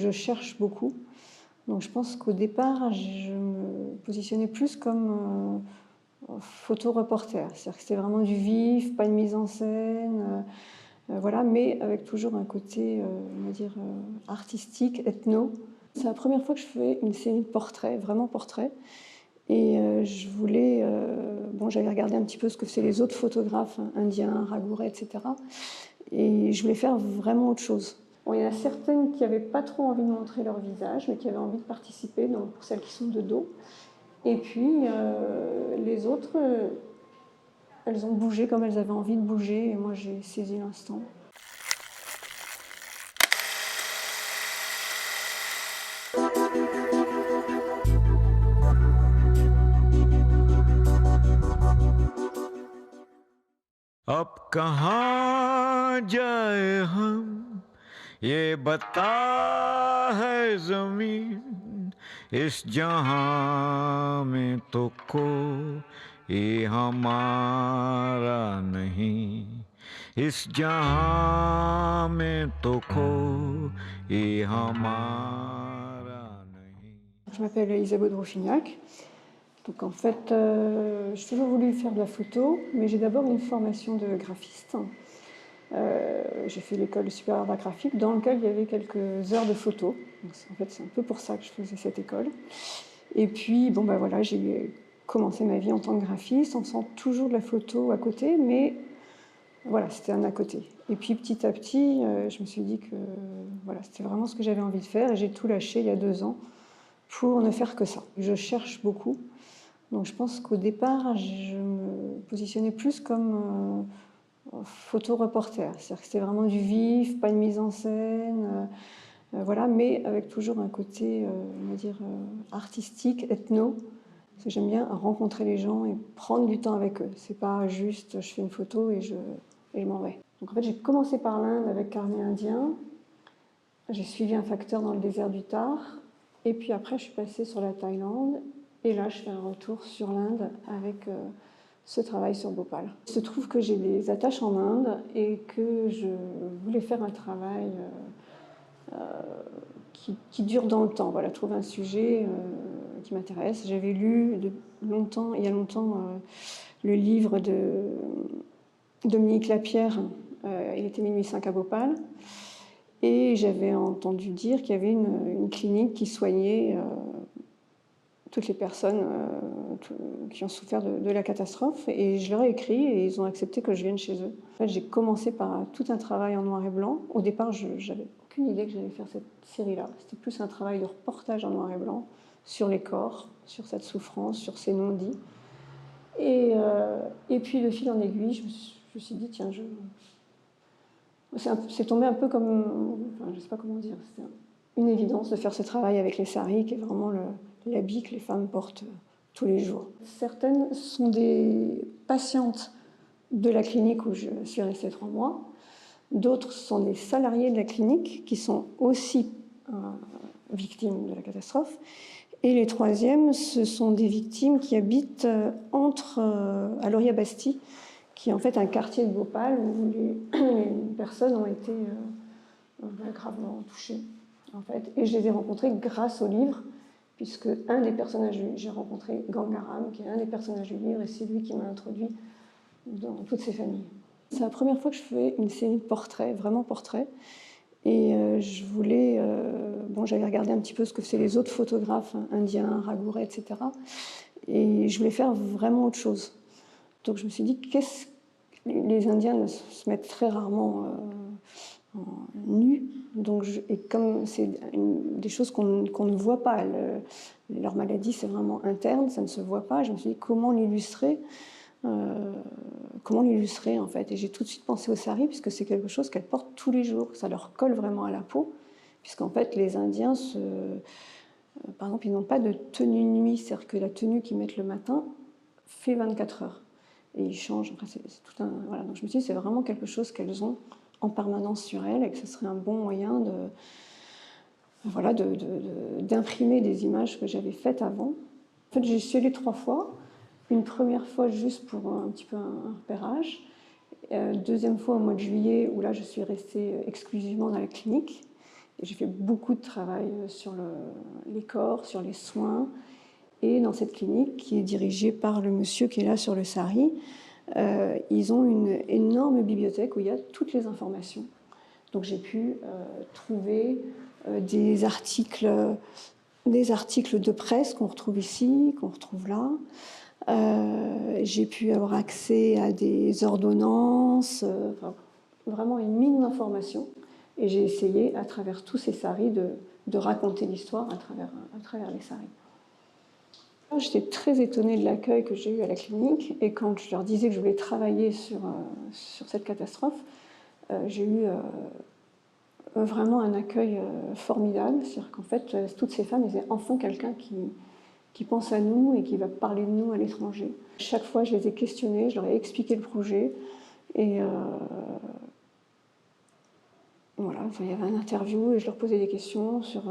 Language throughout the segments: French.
Je cherche beaucoup, donc je pense qu'au départ, je me positionnais plus comme photo-reporter. C'est-à-dire que c'était vraiment du vif, pas de mise en scène, voilà, mais avec toujours un côté, on va dire, artistique, ethno. C'est la première fois que je fais une série de portraits, vraiment portraits. Et je voulais, bon, j'avais regardé un petit peu ce que faisaient les autres photographes indiens, Raghuray, etc. Et je voulais faire vraiment autre chose. Bon, il y en a certaines qui n'avaient pas trop envie de montrer leur visage, mais qui avaient envie de participer, donc pour celles qui sont de dos. Et puis les autres, elles ont bougé comme elles avaient envie de bouger, et moi j'ai saisi l'instant. अब कहाँ जाए हम ये बता है जमीन इस जहां में तो कोई हमारा नहीं इस जहां में तो कोई हमारा नहीं. Je m'appelle Isabeau de Rouffignac. Donc en fait, j'ai toujours voulu faire de la photo, mais j'ai d'abord une formation de graphiste. J'ai fait l'école supérieure d'art graphique dans laquelle il y avait quelques heures de photo. Donc, en fait, c'est un peu pour ça que je faisais cette école. Et puis, bon, ben voilà, j'ai commencé ma vie en tant que graphiste en faisant toujours de la photo à côté, mais voilà, c'était un à côté. Et puis petit à petit, je me suis dit que voilà, c'était vraiment ce que j'avais envie de faire et j'ai tout lâché il y a 2 ans pour ne faire que ça. Je cherche beaucoup. Donc je pense qu'au départ, je me positionnais plus comme photo-reporter. C'est-à-dire que c'était vraiment du vif, pas de mise en scène, voilà, mais avec toujours un côté, on va dire, artistique, ethno. Parce que j'aime bien rencontrer les gens et prendre du temps avec eux. C'est pas juste je fais une photo et je m'en vais. Donc en fait, j'ai commencé par l'Inde avec carnet indien. J'ai suivi un facteur dans le désert du Thar. Et puis après, je suis passée sur la Thaïlande. Et là, je fais un retour sur l'Inde avec ce travail sur Bhopal. Il se trouve que j'ai des attaches en Inde et que je voulais faire un travail qui dure dans le temps. Voilà, trouver un sujet qui m'intéresse. J'avais lu il y a longtemps le livre de Dominique Lapierre, Il était minuit 5 à Bhopal. Et j'avais entendu dire qu'il y avait une clinique qui soignait toutes les personnes qui ont souffert de la catastrophe. Et je leur ai écrit et ils ont accepté que je vienne chez eux. En fait, j'ai commencé par tout un travail en noir et blanc. Au départ, je n'avais aucune idée que j'allais faire cette série-là. C'était plus un travail de reportage en noir et blanc sur les corps, sur cette souffrance, sur ces non-dits. Et puis, de fil en aiguille, je me suis dit, tiens, c'est tombé un peu comme, enfin, je ne sais pas comment dire, c'était une évidence de faire ce travail avec les saris, qui est vraiment l'habit que les femmes portent tous les jours. Certaines sont des patientes de la clinique où je suis restée 3 mois. D'autres sont des salariés de la clinique qui sont aussi victimes de la catastrophe. Et les troisièmes, ce sont des victimes qui habitent à Loriat-Bastille, qui est en fait un quartier de Bhopal où les personnes ont été gravement touchées. En fait. Et je les ai rencontrées grâce au livre, puisque un des personnages, j'ai rencontré Gangaram, qui est un des personnages du livre, et c'est lui qui m'a introduit dans toutes ces familles. C'est la première fois que je fais une série de portraits, vraiment portraits. Et je voulais, bon, j'avais regardé un petit peu ce que faisaient les autres photographes indiens, Raghuray, etc. Et je voulais faire vraiment autre chose. Donc je me suis dit, les Indiens se mettent très rarement nus, et comme c'est des choses qu'on ne voit pas, leur maladie c'est vraiment interne, ça ne se voit pas, je me suis dit comment l'illustrer en fait. Et j'ai tout de suite pensé aux saris, puisque c'est quelque chose qu'elles portent tous les jours, ça leur colle vraiment à la peau, puisqu'en fait les Indiens, par exemple, ils n'ont pas de tenue nuit, c'est-à-dire que la tenue qu'ils mettent le matin fait 24 heures. Et ils changent. Enfin, c'est tout un, voilà. Donc je me suis dit, c'est vraiment quelque chose qu'elles ont en permanence sur elles et que ce serait un bon moyen d'imprimer des images que j'avais faites avant. En fait, j'y suis allée 3 fois. Une première fois juste pour un petit peu un repérage. Deuxième fois au mois de juillet, où là, je suis restée exclusivement dans la clinique. Et j'ai fait beaucoup de travail sur les corps, sur les soins. Et dans cette clinique, qui est dirigée par le monsieur qui est là sur le sari, ils ont une énorme bibliothèque où il y a toutes les informations. Donc j'ai pu trouver des articles de presse qu'on retrouve ici, qu'on retrouve là. J'ai pu avoir accès à des ordonnances, vraiment une mine d'informations. Et j'ai essayé, à travers tous ces saris, de raconter l'histoire à travers les saris. J'étais très étonnée de l'accueil que j'ai eu à la clinique. Et quand je leur disais que je voulais travailler sur cette catastrophe, j'ai eu vraiment un accueil formidable. C'est-à-dire qu'en fait, toutes ces femmes disaient enfin quelqu'un qui pense à nous et qui va parler de nous à l'étranger. Chaque fois, je les ai questionnées, je leur ai expliqué le projet. Et voilà, enfin, il y avait un interview et je leur posais des questions sur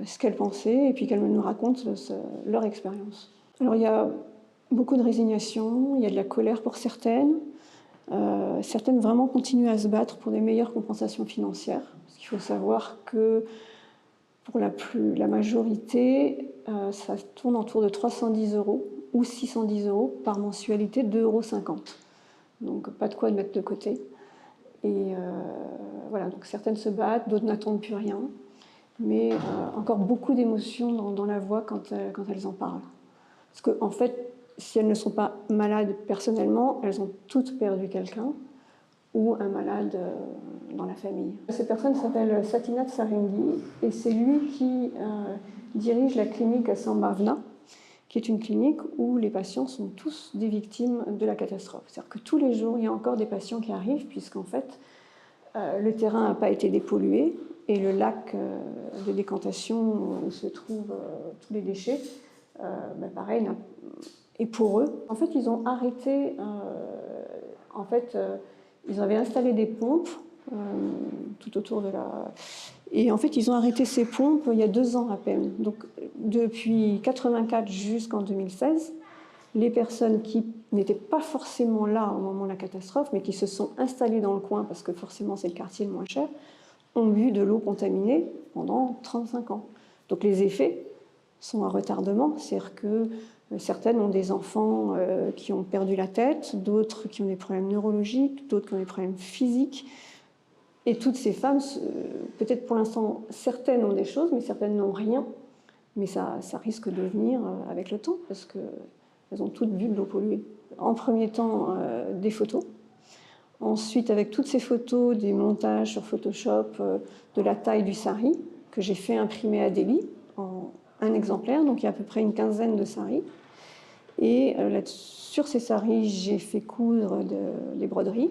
ce qu'elles pensaient et puis qu'elles nous racontent leur expérience. Alors il y a beaucoup de résignation, il y a de la colère pour certaines. Certaines vraiment continuent à se battre pour des meilleures compensations financières. Parce qu'il faut savoir que pour la majorité, ça tourne autour de 310 € ou 610 € par mensualité, 2,50 €. Donc pas de quoi de mettre de côté. Et voilà, donc certaines se battent, d'autres n'attendent plus rien. Mais encore beaucoup d'émotions dans la voix quand elles en parlent. Parce qu'en fait, si elles ne sont pas malades personnellement, elles ont toutes perdu quelqu'un ou un malade dans la famille. Cette personne s'appelle Satynath Sarangi et c'est lui qui dirige la clinique à Sambhavna, qui est une clinique où les patients sont tous des victimes de la catastrophe. C'est-à-dire que tous les jours, il y a encore des patients qui arrivent, puisqu'en fait, le terrain n'a pas été dépollué et le lac de décantation où se trouvent tous les déchets, pareil, est poreux. En fait, ils ont arrêté, ils avaient installé des pompes tout autour de la... Et en fait, ils ont arrêté ces pompes il y a 2 ans à peine. Donc, depuis 1984 jusqu'en 2016, les personnes qui n'étaient pas forcément là au moment de la catastrophe, mais qui se sont installées dans le coin, parce que forcément c'est le quartier le moins cher, ont bu de l'eau contaminée pendant 35 ans. Donc les effets sont un retardement, c'est-à-dire que certaines ont des enfants qui ont perdu la tête, d'autres qui ont des problèmes neurologiques, d'autres qui ont des problèmes physiques. Et toutes ces femmes, peut-être pour l'instant, certaines ont des choses, mais certaines n'ont rien. Mais ça risque de venir avec le temps, parce qu'elles ont toutes bu de l'eau polluée. En premier temps, des photos. Ensuite, avec toutes ces photos, des montages sur Photoshop de la taille du sari, que j'ai fait imprimer à Delhi, en un exemplaire, donc il y a à peu près une quinzaine de saris. Et sur ces saris, j'ai fait coudre des broderies.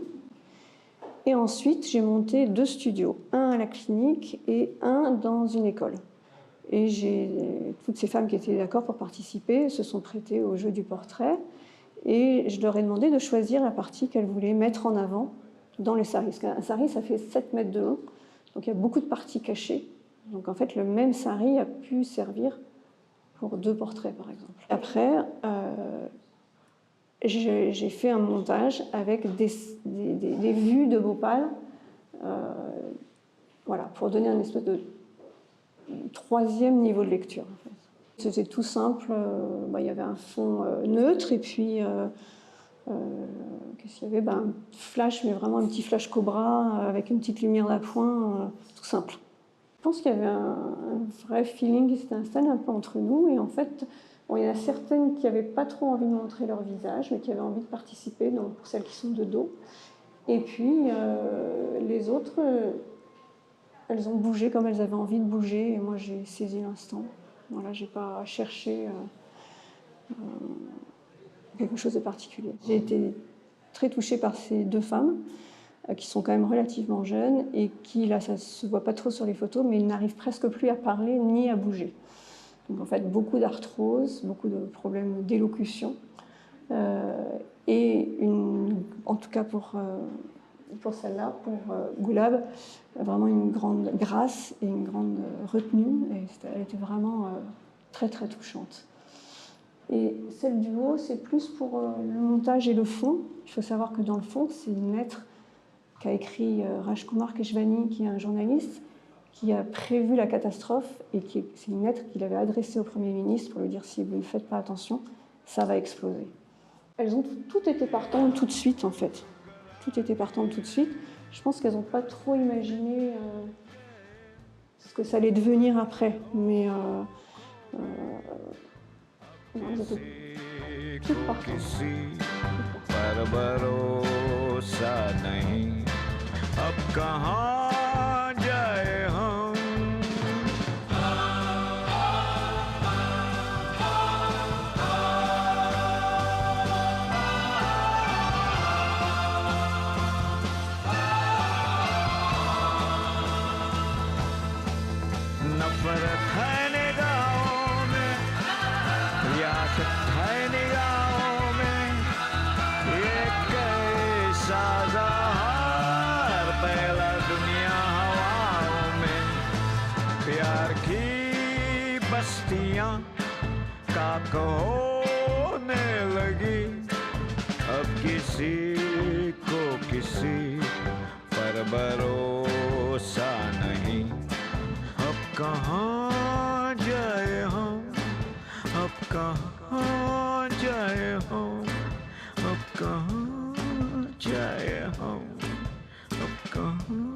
Et ensuite, j'ai monté 2 studios, un à la clinique et un dans une école. Et toutes ces femmes qui étaient d'accord pour participer se sont prêtées au jeu du portrait. Et je leur ai demandé de choisir la partie qu'elles voulaient mettre en avant dans les saris. Parce qu'un sari, ça fait 7 mètres de long, donc il y a beaucoup de parties cachées. Donc en fait, le même sari a pu servir pour 2 portraits, par exemple. Après, j'ai fait un montage avec des vues de Bhopal, voilà, pour donner un espèce de 3e niveau de lecture. En fait. C'était tout simple, il y avait un fond neutre et puis qu'est-ce qu'il y avait, un flash, mais vraiment un petit flash Cobra avec une petite lumière d'appoint, tout simple. Je pense qu'il y avait un vrai feeling qui s'était installé un peu entre nous et en fait, il y en a certaines qui n'avaient pas trop envie de montrer leur visage, mais qui avaient envie de participer, donc pour celles qui sont de dos. Et puis les autres, elles ont bougé comme elles avaient envie de bouger et moi j'ai saisi l'instant. Voilà, j'ai pas cherché quelque chose de particulier. J'ai été très touchée par ces 2 femmes qui sont quand même relativement jeunes et qui, là, ça se voit pas trop sur les photos, mais ils n'arrivent presque plus à parler ni à bouger. Donc en fait, beaucoup d'arthrose, beaucoup de problèmes d'élocution et en tout cas pour celle-là, pour Gulab, vraiment une grande grâce et une grande retenue. Et elle était vraiment très très touchante. Et celle du haut, c'est plus pour le montage et le fond. Il faut savoir que dans le fond, c'est une lettre qu'a écrit Rajkumar Keshwani, qui est un journaliste, qui a prévu la catastrophe et c'est une lettre qu'il avait adressée au Premier ministre pour lui dire si vous ne faites pas attention, ça va exploser. Elles ont toutes été partantes tout de suite en fait. Toutes étaient partantes tout de suite. Je pense qu'elles n'ont pas trop imaginé ce que ça allait devenir après. Mais non, elles étaient toutes partantes. नफरत है निगाहों में, रियासत है निगाहों में, ये कैसा ज़हर फैला दुनिया हवाओं में। प्यार की बस्तियाँ खाक होने लगी, अब किसी को किसी पर भरोसा नहीं। अब कहाँ जाए हम, अब कहाँ जाए हम, अब कहाँ जाए हम, अब कहाँ